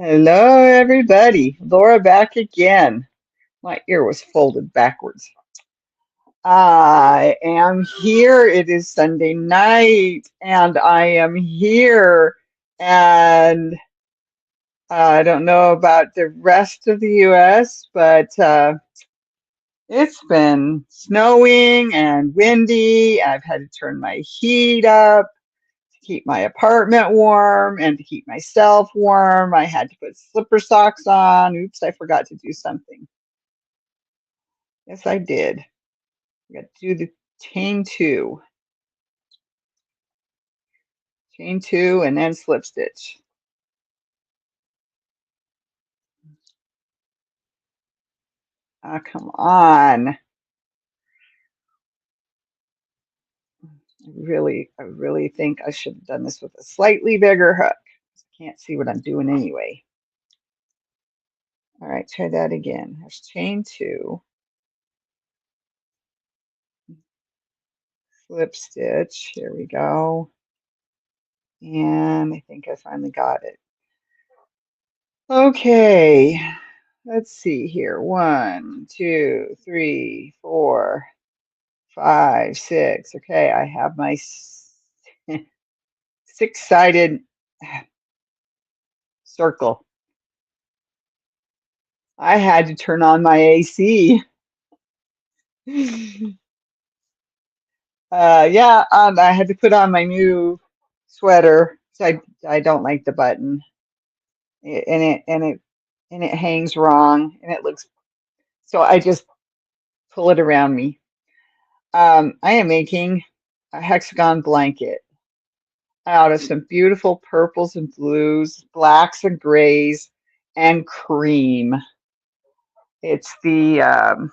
Hello, everybody. Laura back again. My ear was folded backwards. I am here. It is Sunday night, and I am here. And I don't know about the rest of the US, but it's been snowing and windy. I've had to turn my heat up to keep my apartment warm and to keep myself warm. I had to put slipper socks on. Oops, I forgot to do something. Yes, I did. I got to do the chain two, and then slip stitch. Ah, come on. I really think I should have done this with a slightly bigger hook. I can't see what I'm doing anyway. All right, try that again. There's chain two, slip stitch. Here we go. And I think I finally got it. Okay, let's see here. 1, 2, 3, 4, 5, 6. Okay, I have my six-sided circle. I had to turn on my AC. Yeah, I had to put on my new sweater. So I don't like the button, and it hangs wrong, and it looks. So I just pull it around me. I am making a hexagon blanket out of some beautiful purples and blues, blacks and grays, and cream. It's the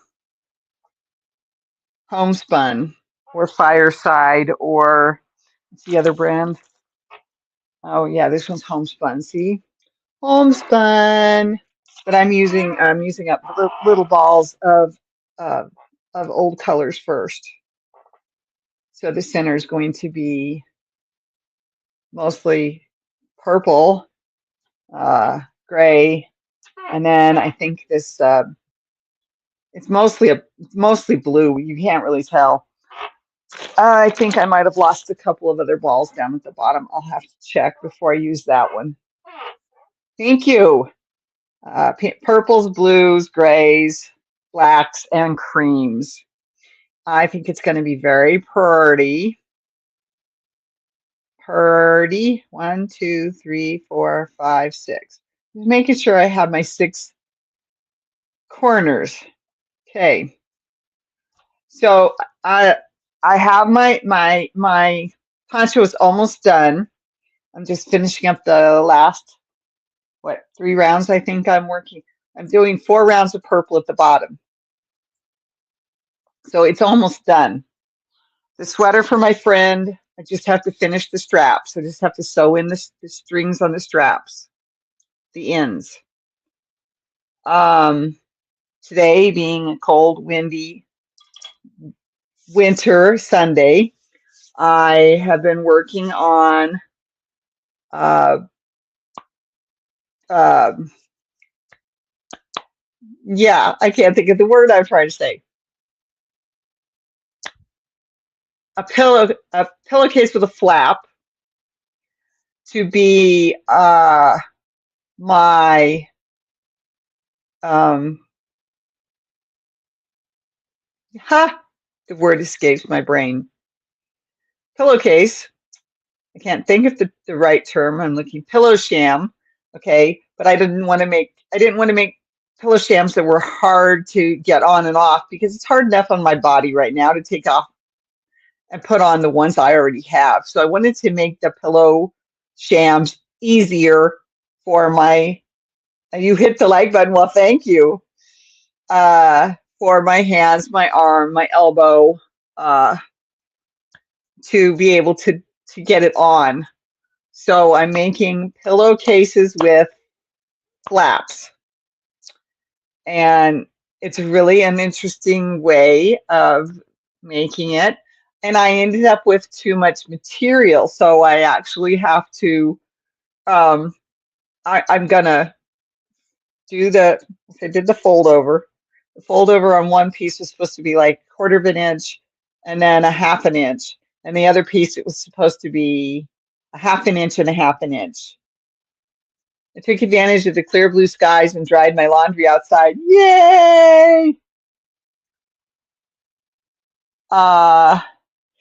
homespun or fireside, or what's the other brand? Oh yeah, this one's homespun. See, homespun. But I'm using up little balls uh, of old colors first. So the center is going to be mostly purple, gray, and then I think this it's mostly blue. You can't really tell. I think I might have lost a couple of other balls down at the bottom. I'll have to check before I use that one. Thank you. Purples, blues, grays, blacks, and creams. I think it's going to be very pretty. Pretty. 1, 2, 3, 4, 5, 6. Just making sure I have my 6 corners. Okay. So I have my poncho is almost done. I'm just finishing up the last 3 rounds. I think I'm doing 4 rounds of purple at the bottom. So it's almost done. The sweater for my friend, I just have to finish the straps. I just have to sew in the strings on the straps, the ends. Today being a cold, windy winter Sunday, I have been working on yeah, I can't think of the word I'm trying to say. A pillowcase with a flap to be my the word escapes my brain. Pillowcase. I can't think of the right term. I'm looking pillow sham. Okay, but I didn't want to make pillow shams that were hard to get on and off, because it's hard enough on my body right now to take off and put on the ones I already have. So I wanted to make the pillow shams easier for my, you hit the like button, well, thank you, for my hands, my arm, my elbow, to be able to get it on. So I'm making pillowcases with flaps. And it's really an interesting way of making it. And I ended up with too much material. So I actually have to, I'm gonna I did the fold over. The fold over on one piece was supposed to be like 1/4 of an inch and then a 1/2 an inch. And the other piece, it was supposed to be a 1/2 an inch and a 1/2 an inch. I took advantage of the clear blue skies and dried my laundry outside. Yay! Uh,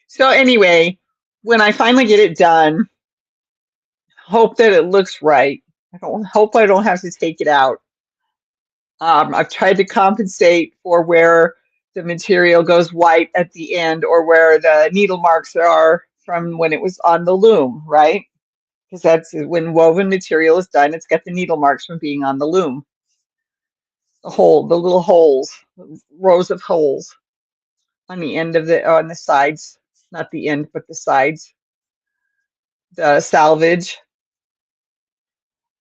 so anyway, when I finally get it done, hope that it looks right. Hope I don't have to take it out. I've tried to compensate for where the material goes white at the end or where the needle marks are from when it was on the loom, right? Because that's when woven material is done, it's got the needle marks from being on the loom. The little holes, rows of holes on the end of on the sides, not the end, but the sides, the salvage.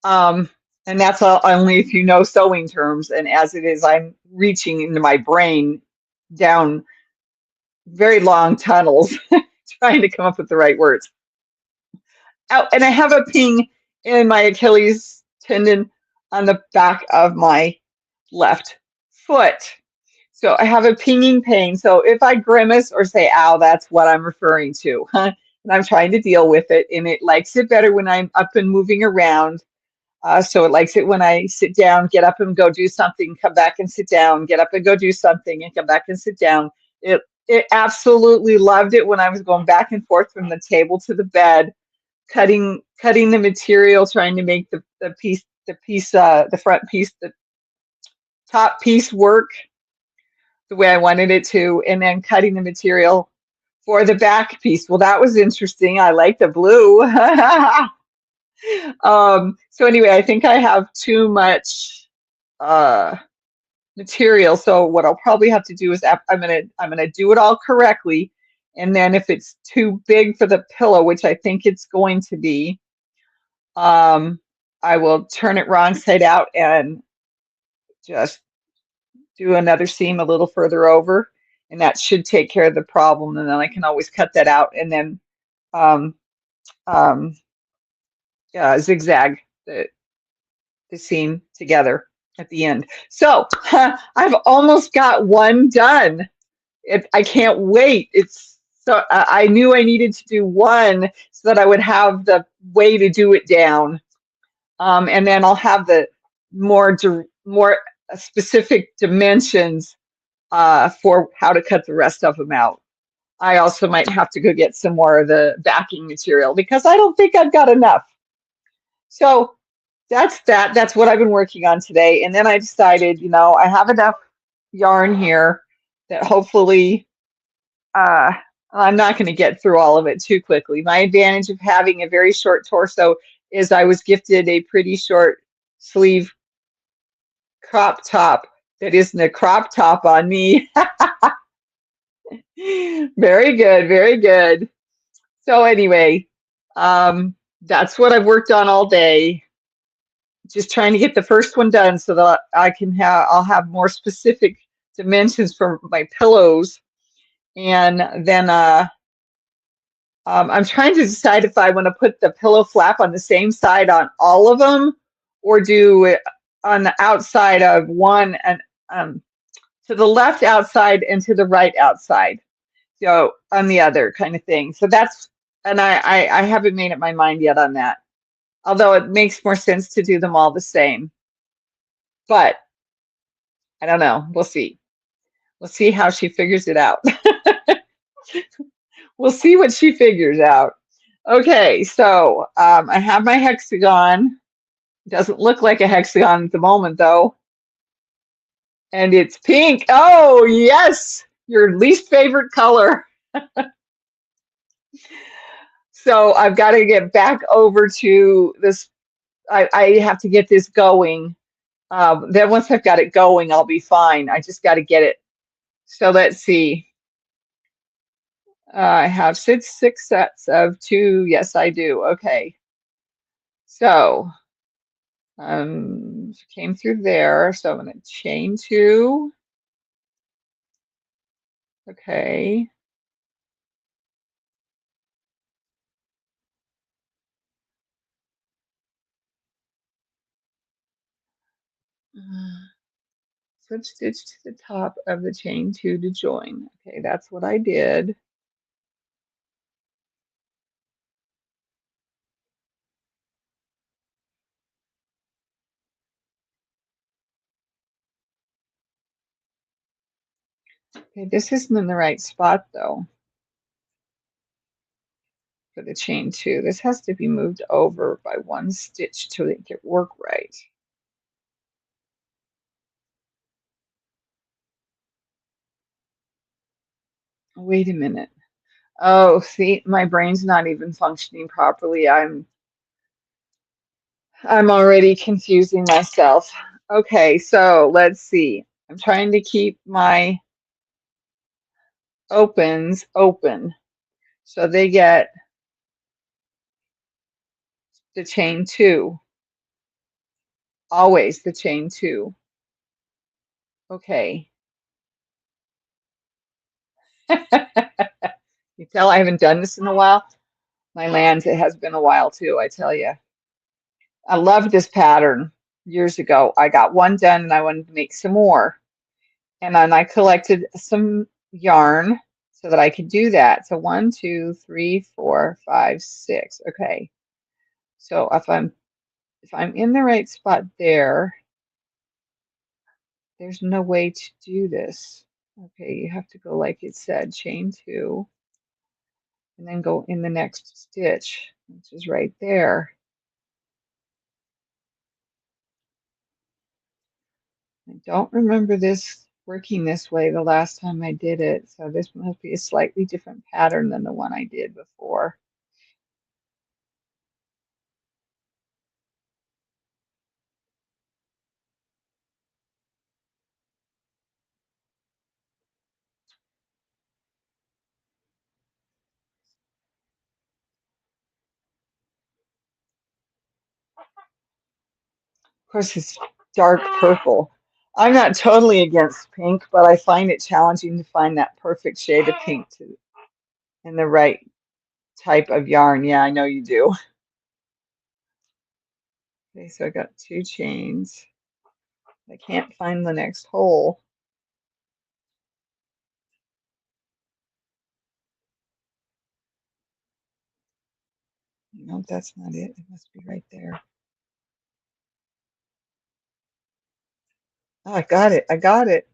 Um, and that's only if you know sewing terms. And as it is, I'm reaching into my brain down very long tunnels trying to come up with the right words. Oh, and I have a ping in my Achilles tendon on the back of my left foot. So I have a pinging pain. So if I grimace or say, ow, that's what I'm referring to. And I'm trying to deal with it. And it likes it better when I'm up and moving around. So it likes it when I sit down, get up and go do something, come back and sit down, get up and go do something, and come back and sit down. It absolutely loved it when I was going back and forth from the table to the bed, cutting the material, trying to make the front piece, the top piece work the way I wanted it to, and then cutting the material for the back piece. Well, that was interesting. I like the blue. So anyway, I think I have too much material. So what I'll probably have to do is I'm gonna do it all correctly, and then if it's too big for the pillow, which I think it's going to be, um, I will turn it wrong side out and just do another seam a little further over, and that should take care of the problem. And then I can always cut that out and then um, um, zigzag the seam together at the end. So I've almost got one done. I can't wait. It's so I knew I needed to do one so that I would have the way to do it down, and then I'll have the more specific dimensions for how to cut the rest of them out. I also might have to go get some more of the backing material because I don't think I've got enough. So that's that. That's what I've been working on today. And then I decided, I have enough yarn here that hopefully uh, I'm not going to get through all of it too quickly. My advantage of having a very short torso is I was gifted a pretty short sleeve crop top that isn't a crop top on me. Very good, very good. So anyway, that's what I've worked on all day. Just trying to get the first one done so that I'll have more specific dimensions for my pillows. And then I'm trying to decide if I want to put the pillow flap on the same side on all of them or do it on the outside of one and to the left outside and to the right outside. So on the other kind of thing. So and I haven't made up my mind yet on that. Although it makes more sense to do them all the same. But I don't know. We'll see. We'll see how she figures it out. We'll see what she figures out. Okay, so I have my hexagon. Doesn't look like a hexagon at the moment though. And it's pink. Oh, yes, your least favorite color. So I've got to get back over to this. I have to get this going. Then once I've got it going, I'll be fine. I just got to get it. So let's see. I have six sets of two. Yes, I do. Okay. So came through there. So I'm going to chain two. Okay. Slip stitch to the top of the chain 2 to join. Okay, that's what I did. Okay, this isn't in the right spot though for the chain 2. This has to be moved over by 1 stitch to make it work right. Wait a minute. Oh, see, my brain's not even functioning properly. I'm already confusing myself. Okay, so let's see. I'm trying to keep my opens open so they get the chain 2. Always the chain 2. Okay. You tell I haven't done this in a while. My lands, it has been a while too, I tell you. I loved this pattern years ago. I got one done and I wanted to make some more. And then I collected some yarn so that I could do that. So 1, 2, 3, 4, 5, 6. Okay. So if I'm in the right spot there, there's no way to do this. Okay, you have to go like it said, chain 2, and then go in the next stitch, which is right there. I don't remember this working this way the last time I did it, so this must be a slightly different pattern than the one I did before. Of course, it's dark purple. I'm not totally against pink, but I find it challenging to find that perfect shade of pink in the right type of yarn. Yeah, I know you do. Okay, so I got 2 chains. I can't find the next hole. No, that's not it. It must be right there. Oh, I got it. I got it.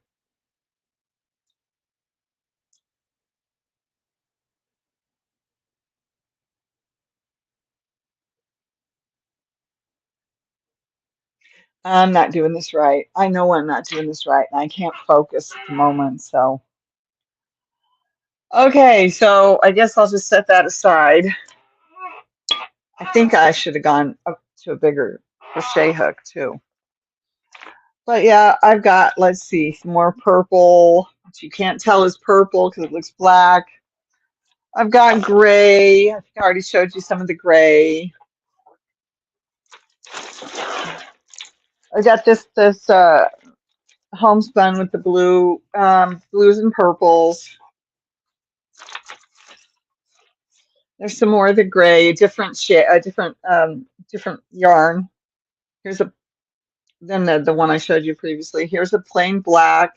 I'm not doing this right. I know I'm not doing this right, and I can't focus at the moment. So, okay, so I guess I'll just set that aside. I think I should have gone up to a bigger crochet hook too. But yeah, I've got, let's see, some more purple, which you can't tell is purple because it looks black. I've got gray. I think I already showed you some of the gray. I got this homespun with the blue, blues and purples. There's some more of the gray, different shade, different yarn. Here's a then the one I showed you previously. Here's a plain black.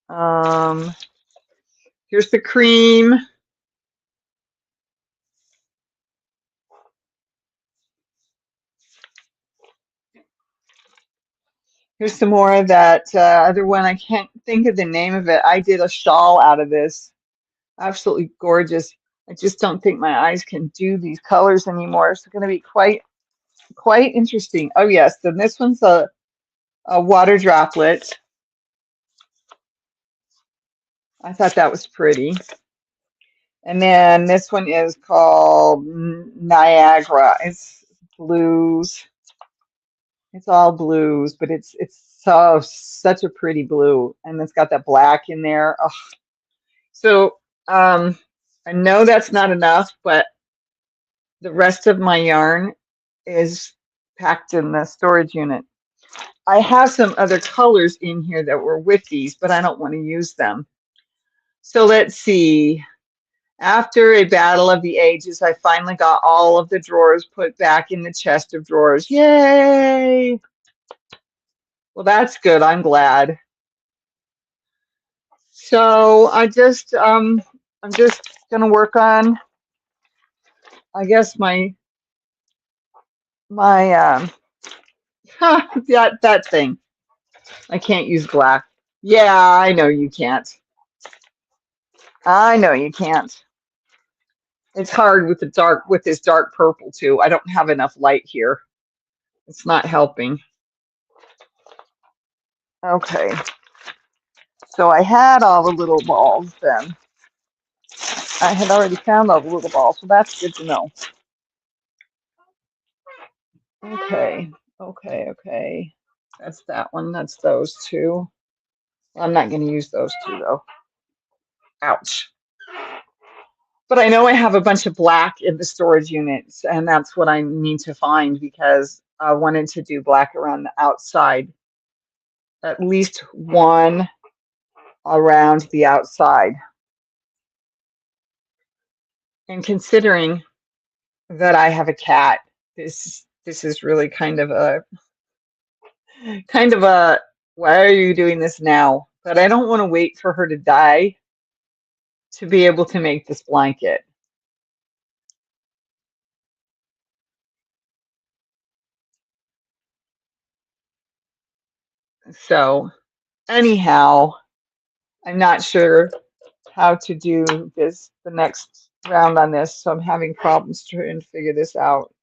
Um, here's the cream. Here's some more of that other one. I can't think of the name of it. I did a shawl out of this. Absolutely gorgeous. I just don't think my eyes can do these colors anymore. It's going to be quite interesting. Oh yes, then this one's a water droplet. I thought that was pretty. And then this one is called Niagara. It's blues. It's all blues, but it's such a pretty blue, and it's got that black in there. Oh. So I know that's not enough, but the rest of my yarn is packed in the storage unit. I have some other colors in here that were with these, but I don't want to use them. So let's see. After a battle of the ages, I finally got all of the drawers put back in the chest of drawers. Yay! Well, that's good. I'm glad. So I'm just gonna work on, I guess my that thing. I can't use black. Yeah, I know you can't. I know you can't. It's hard with the dark with this dark purple too. I don't have enough light here. It's not helping. Okay. So I had all the little balls then. I had already found all the little balls, so that's good to know. Okay. Okay. That's that one. That's those two. I'm not going to use those two though. Ouch. But I know I have a bunch of black in the storage units, and that's what I need to find because I wanted to do black around the outside, at least one around the outside. And considering that I have a cat, this is really kind of a why are you doing this now? But I don't want to wait for her to die to be able to make this blanket. So anyhow, I'm not sure how to do this the next round on this, so I'm having problems trying to figure this out.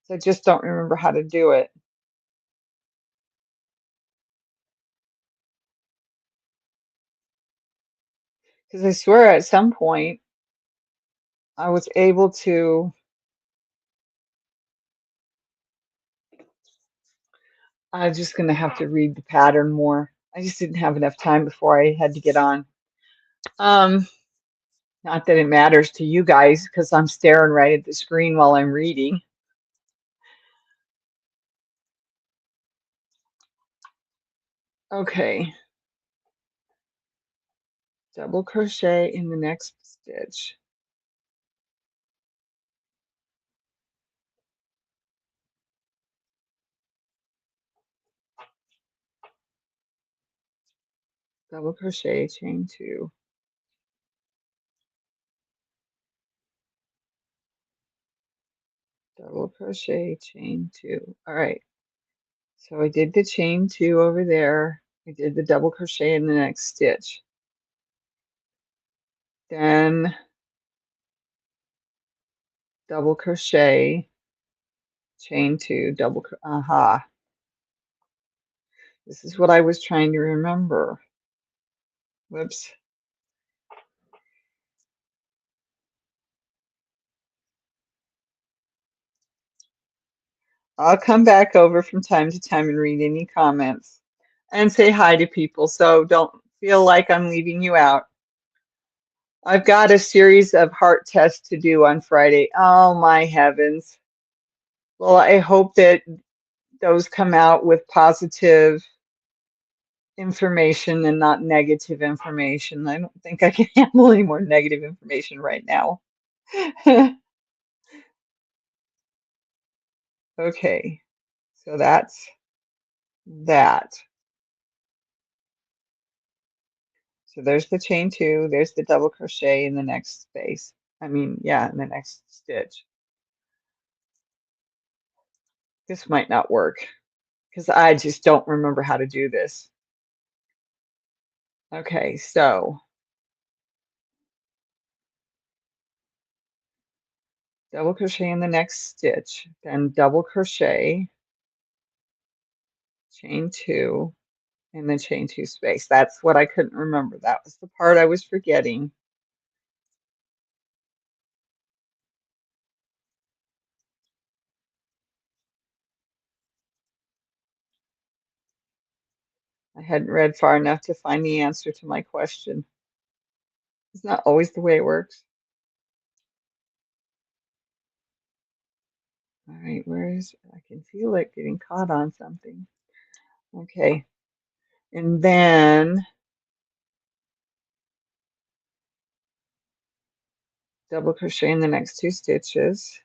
So I just don't remember how to do it. Because I swear at some point I was able to, I'm just going to have to read the pattern more. I just didn't have enough time before I had to get on. Um, Not that it matters to you guys because I'm staring right at the screen while I'm reading. Okay, double crochet in the next stitch. Double crochet, chain two. Double crochet, chain two. All right, so I did the chain two over there. I did the double crochet in the next stitch. Then double crochet, chain two, aha. This is what I was trying to remember. Whoops. I'll come back over from time to time and read any comments and say hi to people, so don't feel like I'm leaving you out. I've got a series of heart tests to do on Friday. Oh my heavens. Well, I hope that those come out with positive information and not negative information. I don't think I can handle any more negative information right now. Okay, so that's that. So there's the chain two, there's the double crochet in the next space. I mean, yeah, in the next stitch. This might not work because I just don't remember how to do this. Okay, so double crochet in the next stitch, then double crochet, chain two, and then chain two space. That's what I couldn't remember. That was the part I was forgetting. I hadn't read far enough to find the answer to my question. It's not always the way it works. All right, I can feel it getting caught on something. Okay, and then double crochet in the next two stitches.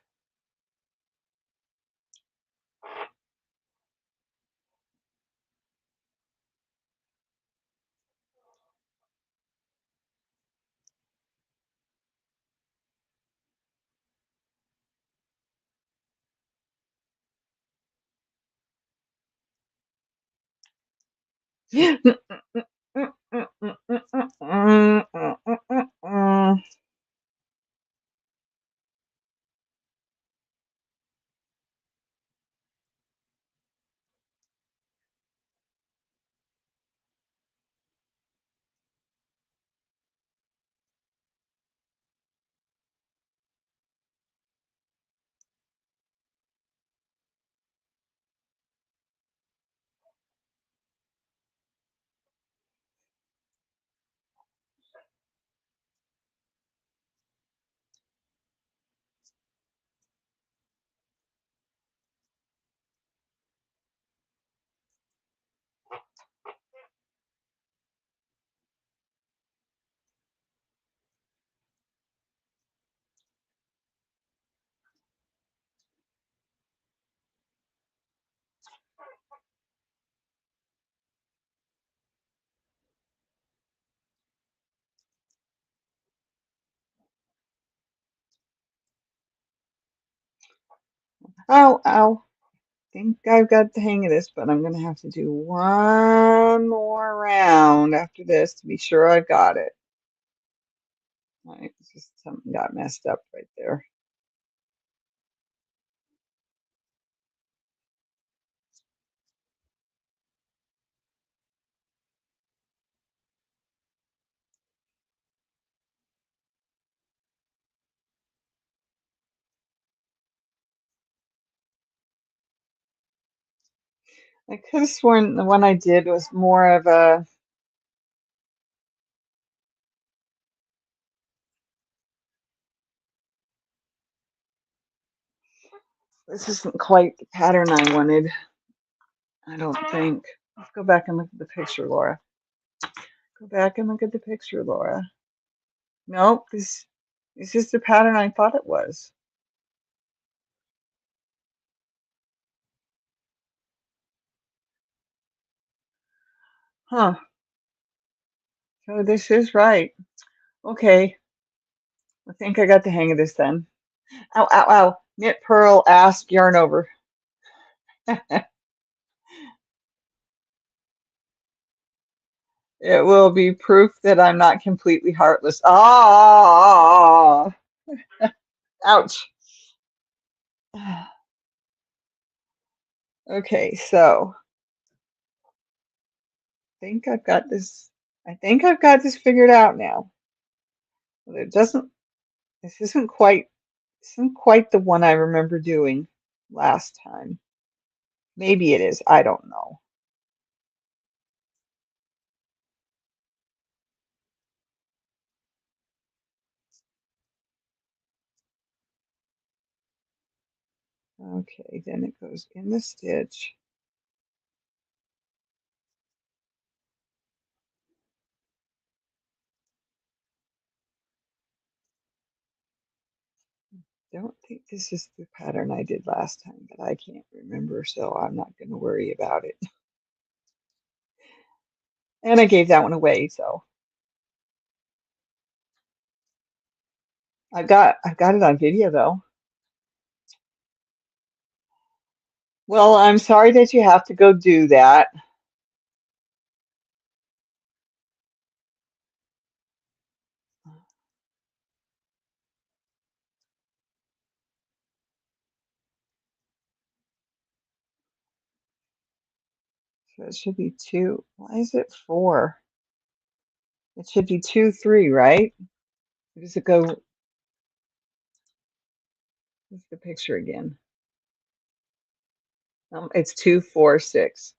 Ow, ow. Think I've got the hang of this, but I'm gonna have to do one more round after this to be sure I've got it. All right, it's just something got messed up right there. I could have sworn the one I did was more of a, this isn't quite the pattern I wanted, I don't think. Let's go back and look at the picture, Laura. Go back and look at the picture, Laura. Nope, this is the pattern I thought it was. Huh, so this is right. Okay, I think I got the hang of this then. Ow, ow, ow. Knit, purl, ask, yarn over. It will be proof that I'm not completely heartless. Ah, ouch. Okay, so think I've got this. I think I've got this figured out now. But it doesn't. This isn't quite the one I remember doing last time. Maybe it is. I don't know. Okay, then it goes in the stitch. Don't think this is the pattern I did last time, but I can't remember, so I'm not going to worry about it. And I gave that one away, so I've got it on video though. Well, I'm sorry that you have to go do that. So it should be two. Why is it four? It should be two, three, right? Or does it go? What's the picture again? It's two, four, six.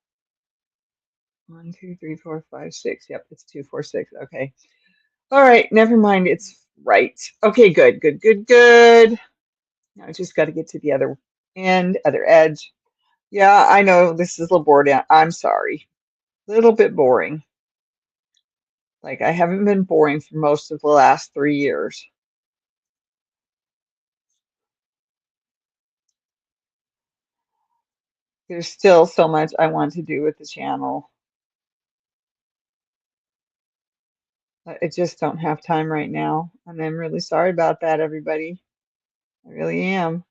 One, two, three, four, five, six. Yep, it's two, four, six. Okay. All right, never mind. It's right. Okay, good, good, good, good. Now I just got to get to the other end, other edge. Yeah, I know this is a little boring. I'm sorry. A little bit boring. Like I haven't been boring for most of the last 3 years. There's still so much I want to do with the channel. I just don't have time right now. And I'm really sorry about that, everybody. I really am.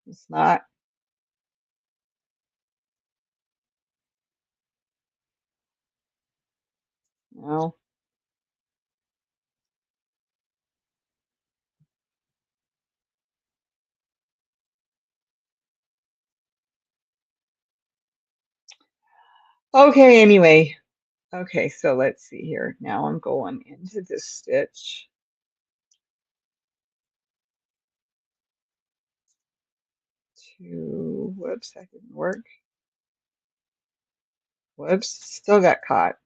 It's not No. Okay, anyway. Okay, so let's see here. Now I'm going into this stitch to, whoops, that didn't work. Whoops, still got caught.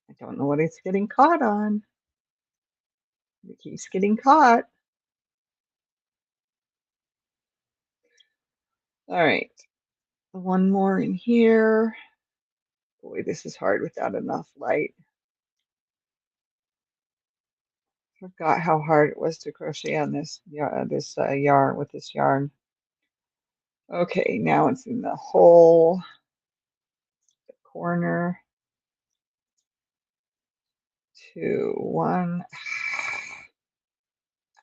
I don't know what it's getting caught on. It keeps getting caught. All right, one more in here. Boy, this is hard without enough light. Forgot how hard it was to crochet on this yarn with this yarn. Okay, now it's in the hole, the corner, 2, 1.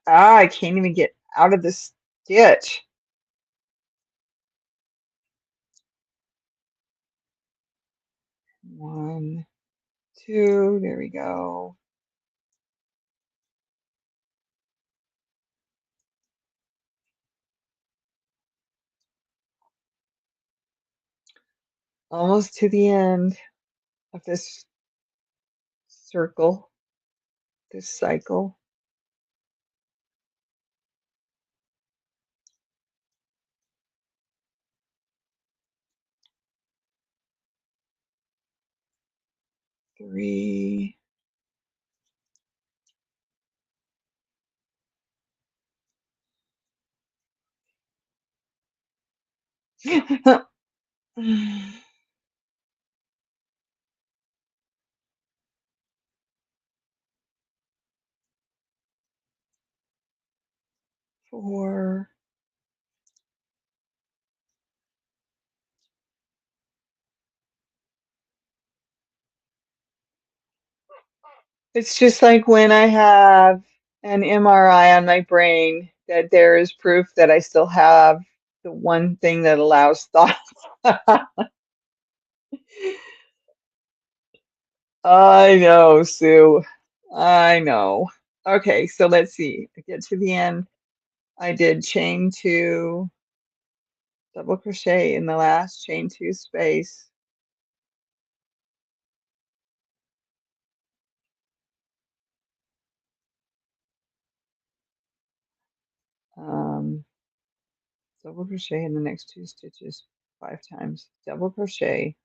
Ah, I can't even get out of this stitch. 1, 2, there we go. Almost to the end of this circle, this cycle. Three. Four. It's just like when I have an MRI on my brain that there is proof that I still have the one thing that allows thought. I know, Sue. I know. Okay, so let's see. I get to the end. I did chain 2, double crochet in the last chain 2 space. Um, double crochet in the next 2 stitches 5 times. Double crochet,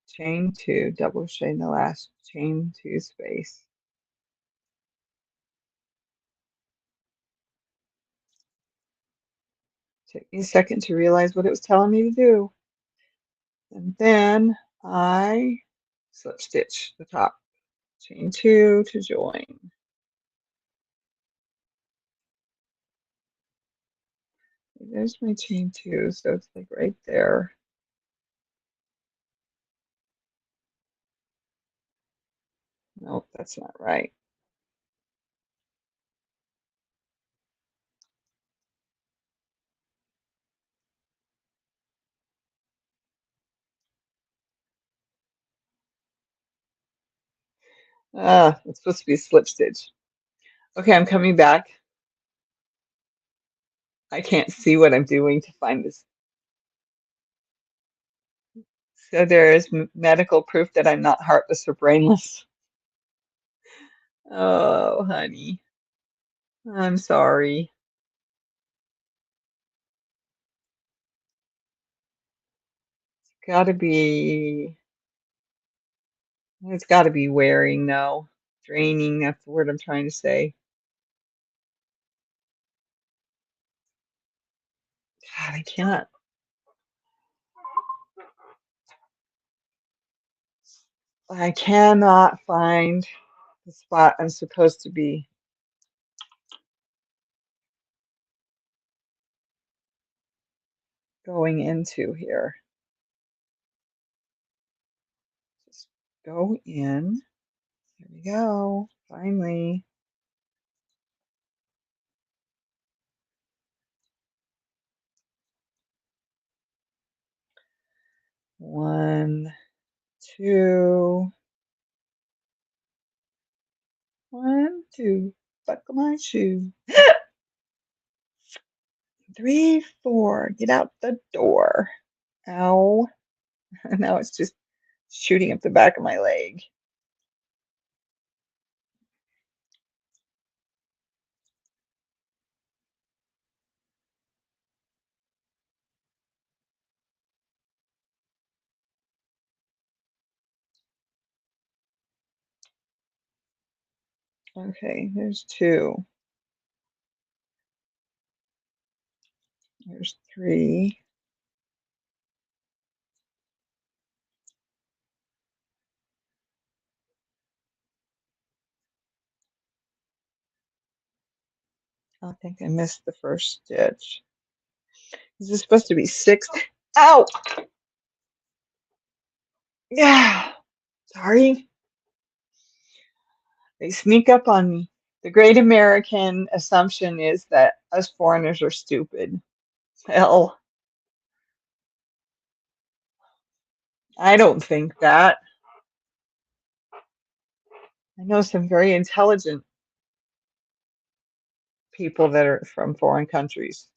chain 2, double crochet in the last chain 2 space. Took me a second to realize what it was telling me to do. And then I slip stitch the top, chain 2 to join. There's my chain 2, so it's like right there. Nope, that's not right. Ah, it's supposed to be a slip stitch. Okay, I'm coming back. I can't see what I'm doing to find this. So there is medical proof that I'm not heartless or brainless. Oh, honey, I'm sorry. Gotta be, it's gotta be wearing though. Draining, that's the word I'm trying to say. God, I cannot find the spot I'm supposed to be going into here. Just go in. There we go. Finally. One, 2, 1, 2, buckle my shoe. 3, 4, get out the door. Ow. Now it's just shooting up the back of my leg. Okay, there's 2. There's 3. I think I missed the first stitch. Is this supposed to be 6? Ow! Yeah. Sorry. They sneak up on me. The great American assumption is that us foreigners are stupid. Well, I don't think that. I know some very intelligent people that are from foreign countries.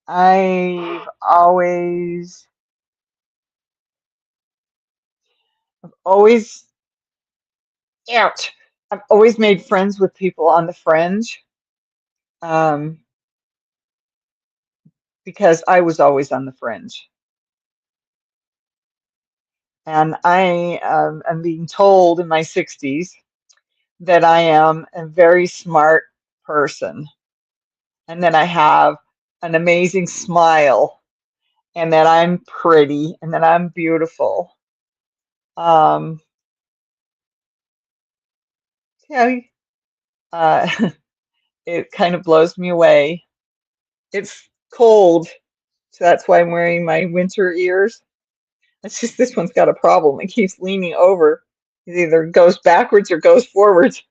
I've always, ouch, I've always made friends with people on the fringe, um, because I was always on the fringe. And I am being told in my 60s that I am a very smart person and that I have an amazing smile and that I'm pretty and that I'm beautiful. Um, yeah, uh, it kind of blows me away. It's cold, so that's why I'm wearing my winter ears. It's just this one's got a problem. It keeps leaning over. It either goes backwards or goes forwards.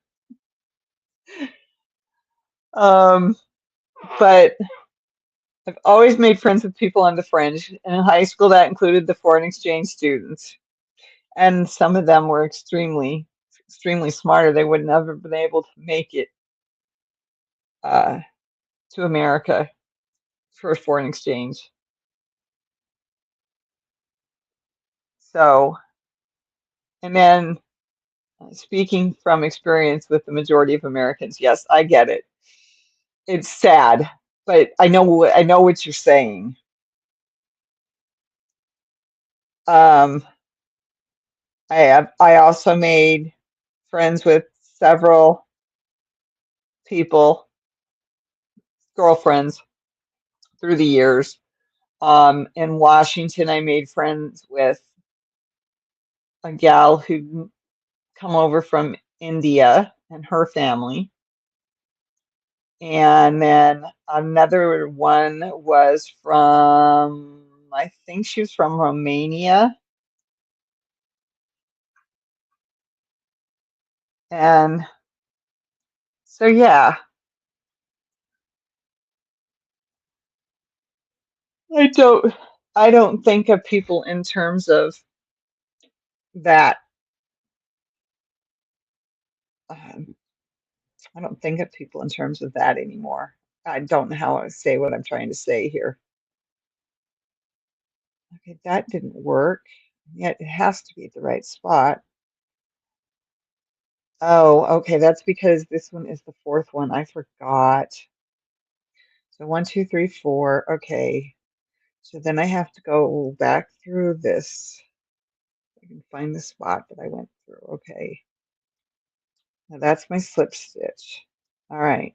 Um, but I've always made friends with people on the fringe. And in high school, that included the foreign exchange students. And some of them were extremely smarter. They would never been able to make it uh, to America for foreign exchange. So, and then speaking from experience with the majority of Americans, yes, I get it. It's sad, but I know what you're saying. Um, I also made friends with several people, girlfriends through the years. In Washington, I made friends with a gal who come over from India and her family. And then another one was from, I think she was from Romania. And so, yeah, I don't, I don't think of people in terms of that. Um, I don't think of people in terms of that anymore. I don't know how to say what I'm trying to say here. Okay, that didn't work. Yet it has to be at the right spot. Oh, okay, that's because this one is the fourth one. I forgot. So 1, 2, 3, 4. Okay. So then I have to go back through this. I can find the spot that I went through. Okay. Now that's my slip stitch. All right.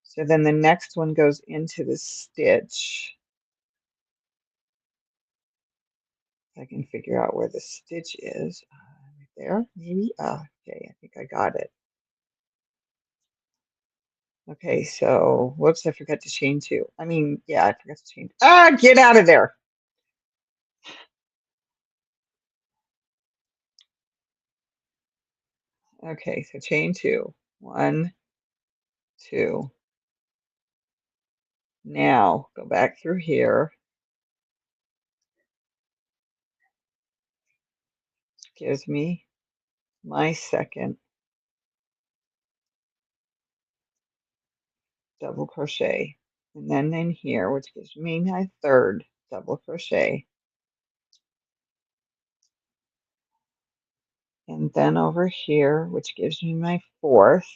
So then the next one goes into the stitch. If I can figure out where the stitch is. Right there, maybe. Okay, I think I got it. Okay, so whoops, I forgot to chain two. I mean, yeah, I forgot to chain. Ah, get out of there. Okay, so chain two. 1, 2. Now go back through here. gives me my second double crochet. And then in here, which gives me my third double crochet. And then over here, which gives me my fourth.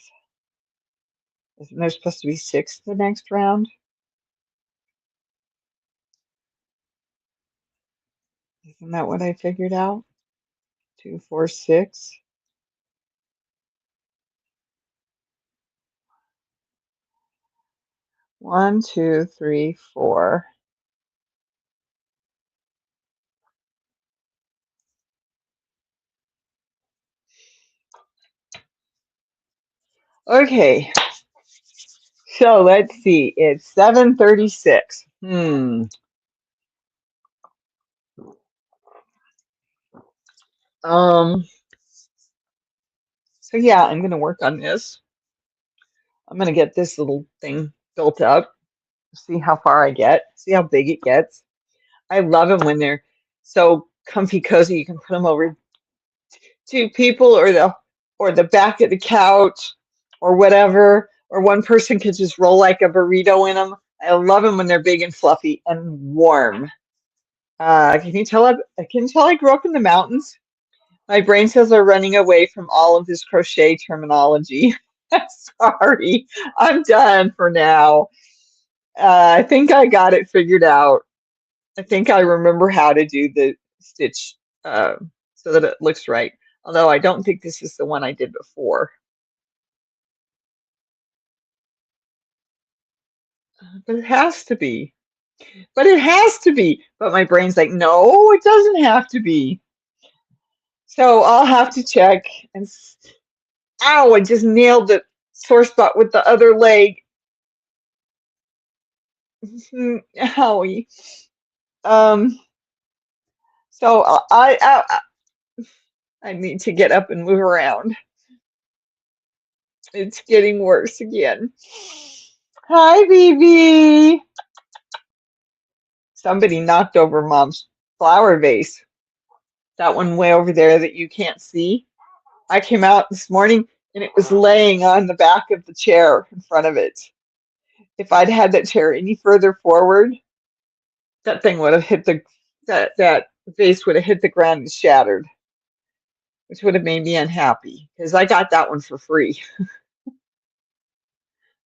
Isn't there supposed to be 6 the next round? Isn't that what I figured out? 2, 4, 6. 1, 2, 3, 4. Okay, so let's see. It's 7:36. Um, so yeah, I'm gonna work on this. I'm gonna get this little thing built up, see how far I get, see how big it gets. I love them when they're so comfy cozy. You can put them over two people or the back of the couch or whatever, or one person could just roll like a burrito in them. I love them when they're big and fluffy and warm. Can you tell I grew up in the mountains? My brain cells are running away from all of this crochet terminology. Sorry, I'm done for now. I think I got it figured out. I think I remember how to do the stitch so that it looks right. Although I don't think this is the one I did before. But it has to be. But it has to be. But my brain's like, no, it doesn't have to be. So I'll have to check and ow, I just nailed the sore spot with the other leg. Owie. Um, so I need to get up and move around. It's getting worse again. Hi, BB. Somebody knocked over Mom's flower vase. That one way over there that you can't see. I came out this morning and it was laying on the back of the chair in front of it. If I'd had that chair any further forward, that thing would have hit that vase would have hit the ground and shattered, which would have made me unhappy because I got that one for free.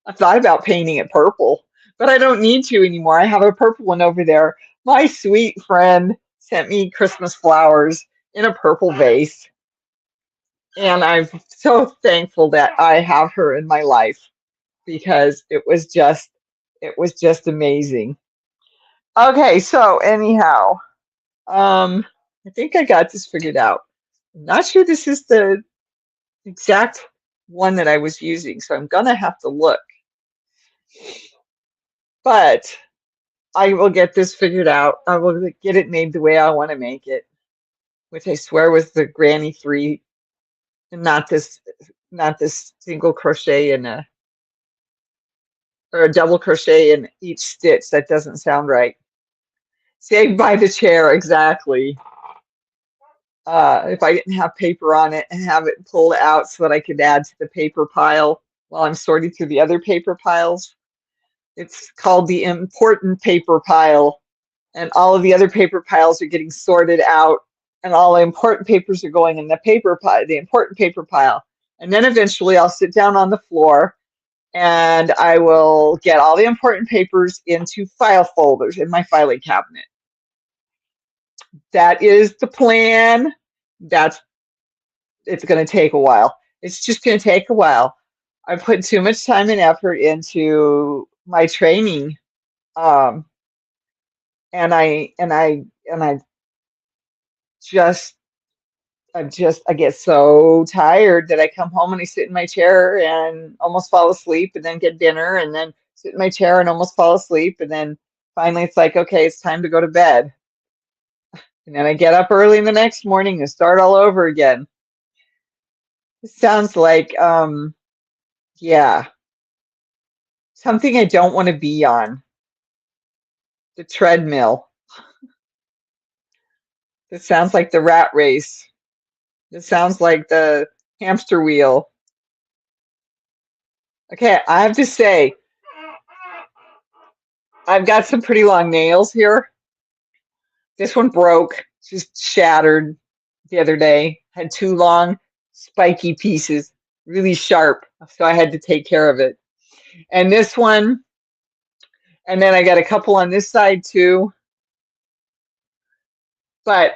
I thought about painting it purple, but I don't need to anymore. I have a purple one over there. My sweet friend sent me Christmas flowers in a purple vase, and I'm so thankful that I have her in my life because it was just amazing. Okay, so anyhow, I think I got this figured out. I'm not sure this is the exact one that I was using, so I'm gonna have to look. But I will get this figured out. I will get it made the way I want to make it, which I swear was the Granny 3, and not this single crochet in a or a double crochet in each stitch. That doesn't sound right. Saved by the chair, exactly. If I didn't have paper on it and have it pulled out so that I could add to the paper pile while I'm sorting through the other paper piles. It's called the important paper pile, and all of the other paper piles are getting sorted out, and all the important papers are going in the paper pile, the important paper pile. And then eventually I'll sit down on the floor and I will get all the important papers into file folders in my filing cabinet. That is the plan. It's going to take a while. It's just going to take a while. I put too much time and effort into my training, um, and I just I get so tired that I come home and I sit in my chair and almost fall asleep, and then get dinner, and then sit in my chair and almost fall asleep, and then finally it's like, okay, it's time to go to bed, and then I get up early in the next morning to start all over again. It sounds like yeah, something I don't want to be on, the treadmill. It sounds like the rat race. It sounds like the hamster wheel. Okay, I have to say, I've got some pretty long nails here. This one broke, just shattered the other day. Had two long, spiky pieces, really sharp. So I had to take care of it. And this one, and then I got a couple on this side too. But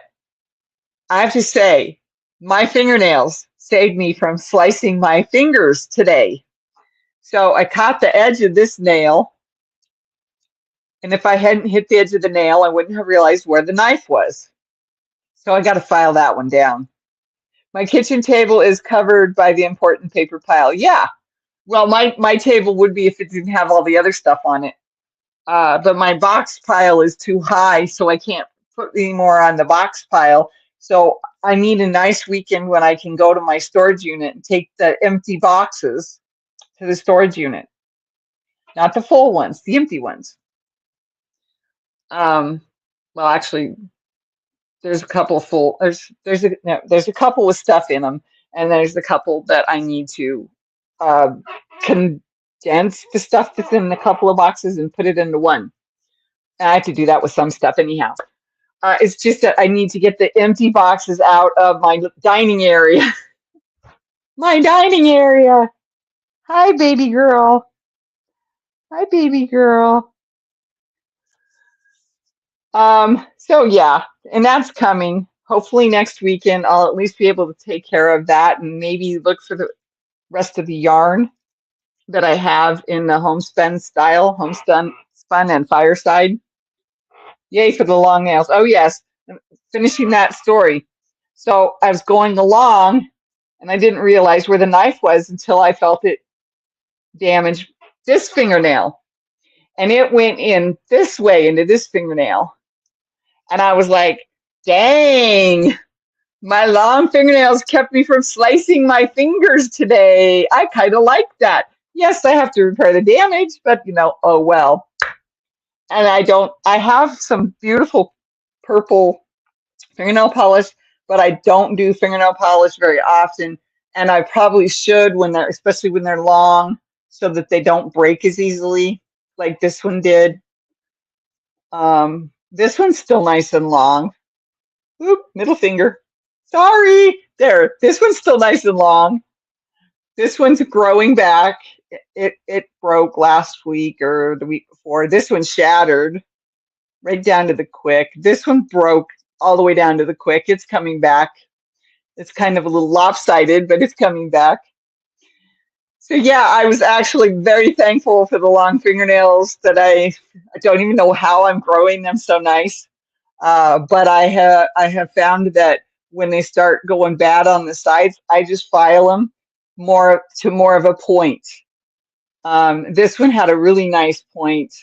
I have to say, my fingernails saved me from slicing my fingers today. So I caught the edge of this nail, and if I hadn't hit the edge of the nail, I wouldn't have realized where the knife was. So I got to file that one down. My kitchen table is covered by the important paper pile. Yeah, well, my table would be if it didn't have all the other stuff on it. But my box pile is too high, so I can't put any more on the box pile. So I need a nice weekend when I can go to my storage unit and take the empty boxes to the storage unit. Not the full ones, the empty ones. Well, actually, there's a couple of full. There's a couple with stuff in them, and there's a couple that I need to uh, condense the stuff that's in a couple of boxes and put it into one. And I have to do that with some stuff anyhow. It's just that I need to get the empty boxes out of my dining area. My dining area. Hi, baby girl. Hi, baby girl. So yeah, and that's coming. Hopefully next weekend I'll at least be able to take care of that and maybe look for the rest of the yarn that I have in the homespun style, homespun spun and fireside. Yay for the long nails. Oh yes, finishing that story. So I was going along and I didn't realize where the knife was until I felt it damage this fingernail. And it went in this way into this fingernail. And I was like, dang, my long fingernails kept me from slicing my fingers today. I kind of like that. Yes, I have to repair the damage, but oh well. And I have some beautiful purple fingernail polish, but I don't do fingernail polish very often. And I probably should especially when they're long, so that they don't break as easily, like this one did. This one's still nice and long. Oop, middle finger. Sorry. There. This one's still nice and long. This one's growing back. It broke last week or the week before. This one shattered right down to the quick. This one broke all the way down to the quick. It's coming back. It's kind of a little lopsided, but it's coming back. So yeah, I was actually very thankful for the long fingernails that I don't even know how I'm growing them so nice. But I have found that when they start going bad on the sides, I just file them more of a point. This one had a really nice point.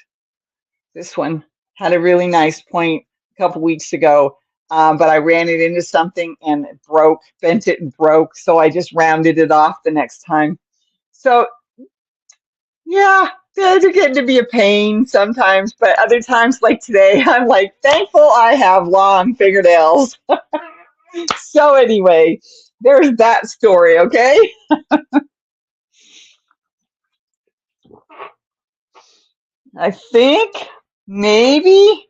This one had a really nice point a couple weeks ago, but I ran it into something and it broke, bent it and broke. So I just rounded it off the next time. So yeah, they're getting to be a pain sometimes, but other times like today, I'm like thankful I have long fingernails. So anyway, there's that story, okay? I think maybe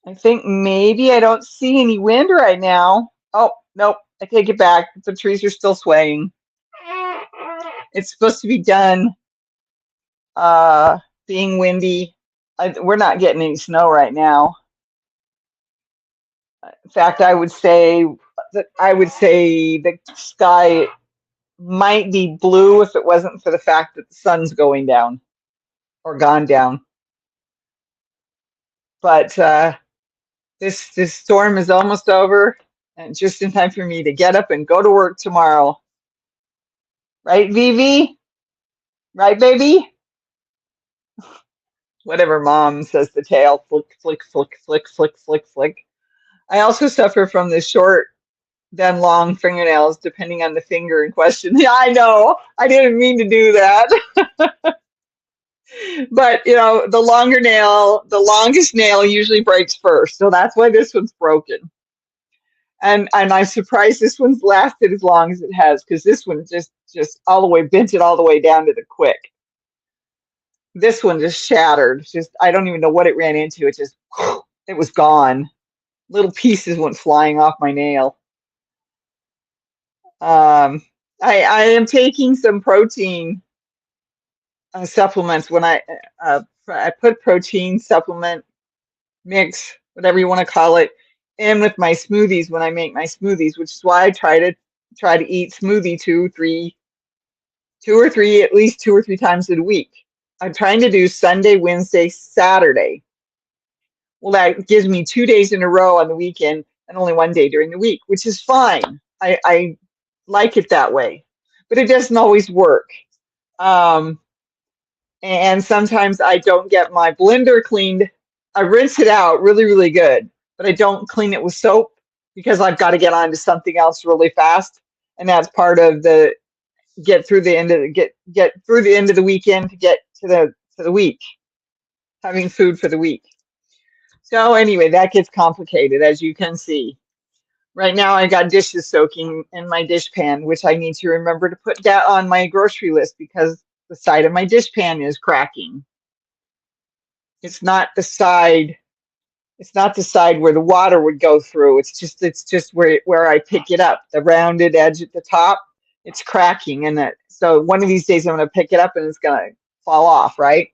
I don't see any wind right now. Oh, nope, I take it back. The trees are still swaying. It's supposed to be done being windy. We're not getting any snow right now. In fact, I would say the sky might be blue if it wasn't for the fact that the sun's going down or gone down. But this storm is almost over, and just in time for me to get up and go to work tomorrow. Right, Vivi? Right, baby? Whatever mom says the tail. Flick, flick, flick, flick, flick, flick, flick. I also suffer from the short then long fingernails, depending on the finger in question. Yeah, I know. I didn't mean to do that. But, the longest nail usually breaks first. So that's why this one's broken. And I'm surprised this one's lasted as long as it has, because this one just all the way bent it all the way down to the quick. This one just shattered. Just I don't even know what it ran into. It just it was gone. Little pieces went flying off my nail. Um, I am taking some protein supplements when I put protein supplement mix, whatever you want to call it, in with my smoothies when I make my smoothies, which is why I try to eat smoothie at least 2 or 3 times a week. I'm trying to do Sunday, Wednesday, Saturday. Well, that gives me 2 days in a row on the weekend and only one day during the week, which is fine. I like it that way, but it doesn't always work. Um, and sometimes I don't get my blender cleaned. I rinse it out really, really good, but I don't clean it with soap because I've got to get on to something else really fast. And that's part of the get through the end of the get through the end of the weekend to get to the week, having food for the week. So anyway, that gets complicated, as you can see. Right now I got dishes soaking in my dish pan, which I need to remember to put that on my grocery list because the side of my dish pan is cracking. It's not the side, it's not the side where the water would go through. It's just where I pick it up, the rounded edge at the top. It's cracking, and that so one of these days I'm going to pick it up and it's going to fall off, right?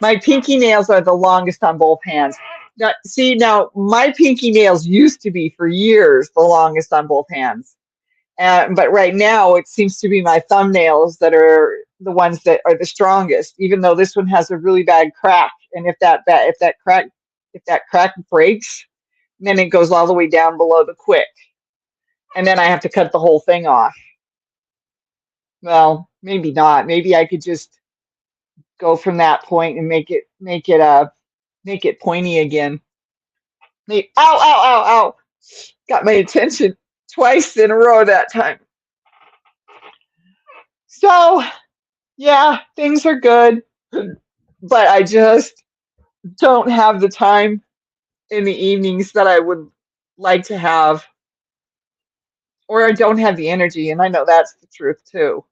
My pinky nails are the longest on both hands. Now, see, now my pinky nails used to be for years the longest on both hands. But right now it seems to be my thumbnails that are the ones that are the strongest, even though this one has a really bad crack. And if that crack breaks, then it goes all the way down below the quick. And then I have to cut the whole thing off. Well, maybe not. Maybe I could just go from that point and make it pointy again. Ow, ow, ow, ow. Got my attention twice in a row that time. So, yeah, things are good, but I just don't have the time in the evenings that I would like to have, or I don't have the energy, and I know that's the truth too.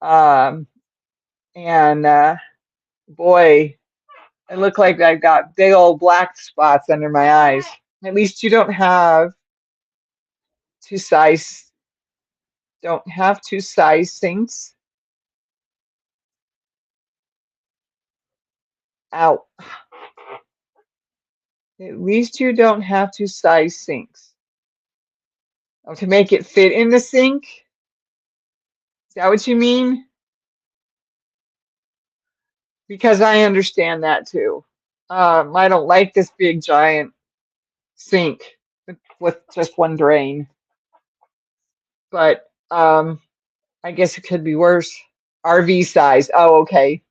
Um, and boy, it look like I've got big old black spots under my eyes. At least you two size, don't have two size sinks. Out. At least you don't have two size sinks. Oh, to make it fit in the sink? Is that what you mean? Because I understand that too. I don't like this big giant sink with just one drain, but I guess it could be worse. RV size. Oh, okay.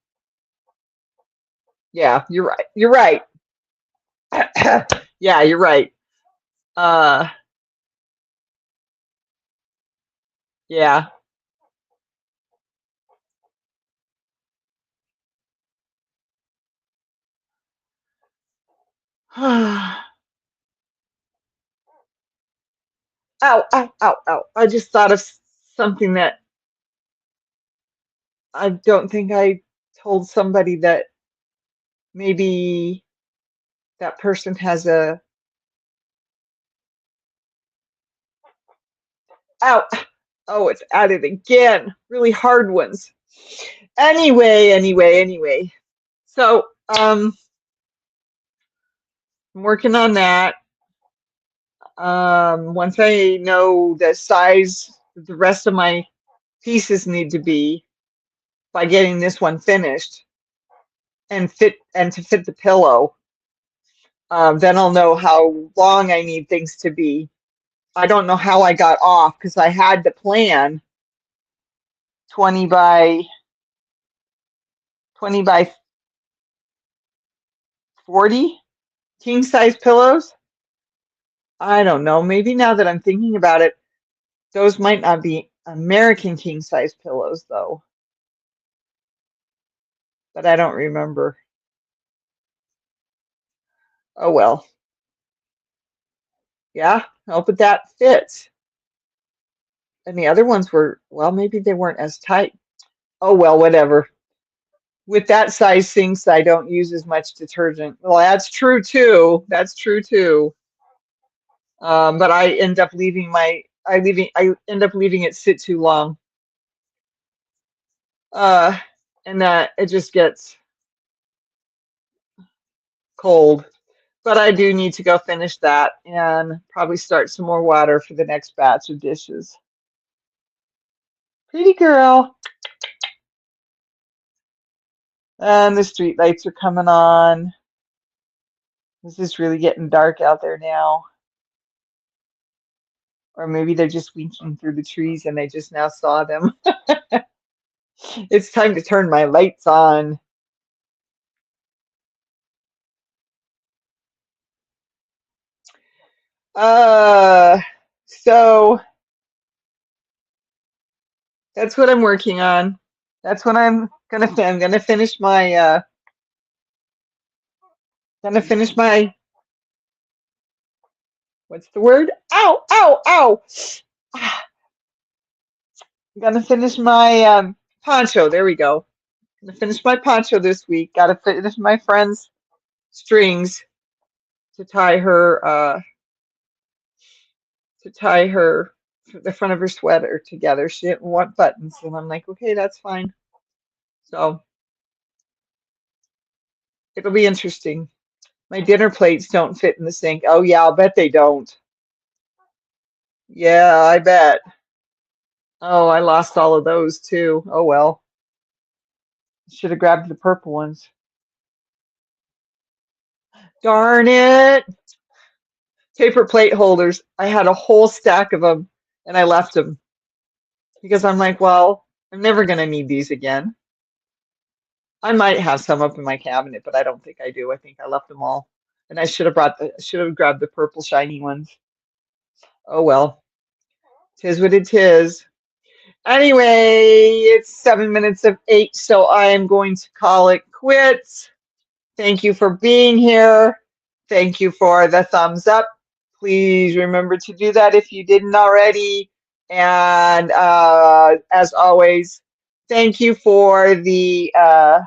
Yeah, you're right. You're right. Yeah, you're right. Uh, yeah. Ow, ow, ow, ow. I just thought of something that I don't think I told somebody, that maybe that person has a, ow, oh, it's at it again. Really hard ones. Anyway. So, I'm working on that. Once I know the size the rest of my pieces need to be by getting this one finished and to fit the pillow, then I'll know how long I need things to be. I don't know how I got off because I had the plan 20 by 20 by 40 king size pillows. I don't know. Maybe now that I'm thinking about it, those might not be American king size pillows though, but I don't remember. Oh well. Yeah, I hope that fits. And the other ones were, well, maybe they weren't as tight. Oh, well, whatever. With that size sinks, I don't use as much detergent. Well, that's true too. That's true too. But I end up I end up leaving it sit too long. Uh, and that it just gets cold. But I do need to go finish that and probably start some more water for the next batch of dishes. Pretty girl. And the street lights are coming on. This is really getting dark out there now. Or maybe they're just winking through the trees and I just now saw them. It's time to turn my lights on. Uh, so that's what I'm working on. That's what I'm gonna finish my gonna finish my what's the word? Ow, ow, ow. I'm gonna finish my poncho. There we go. I'm gonna finish my poncho this week. Gotta finish my friend's strings to tie her the front of her sweater together. She didn't want buttons, and I'm like, okay, that's fine. So it'll be interesting. My dinner plates don't fit in the sink. Oh yeah, I'll bet they don't. Yeah, I bet. Oh, I lost all of those too. Oh well. Should have grabbed the purple ones. Darn it. Paper plate holders. I had a whole stack of them and I left them because I'm like, well, I'm never going to need these again. I might have some up in my cabinet, but I don't think I do. I think I left them all. And I should have grabbed the purple shiny ones. Oh well. Tis what it is. Anyway, it's 7 minutes of 8, so I am going to call it quits. Thank you for being here. Thank you for the thumbs up. Please remember to do that if you didn't already. And as always, thank you for the uh,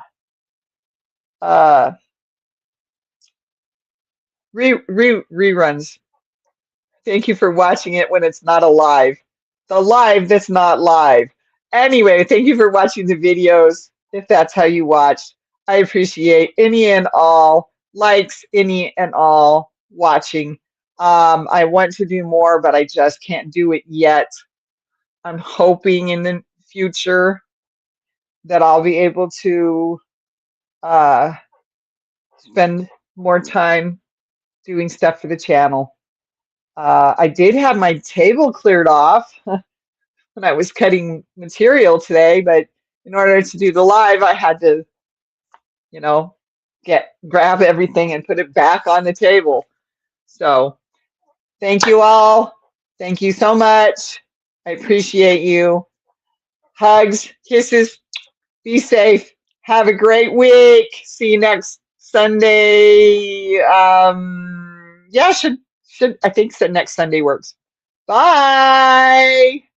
reruns. Thank you for watching it when it's not alive. The live that's not live. Anyway, thank you for watching the videos, if that's how you watch. I appreciate any and all likes, any and all watching. I want to do more, but I just can't do it yet. I'm hoping in the future that I'll be able to uh, spend more time doing stuff for the channel. I did have my table cleared off when I was cutting material today, but in order to do the live, I had to, you know, grab everything and put it back on the table. So thank you all. Thank you so much. I appreciate you. Hugs, kisses, be safe. Have a great week. See you next Sunday. Yeah, should I think so next Sunday works. Bye.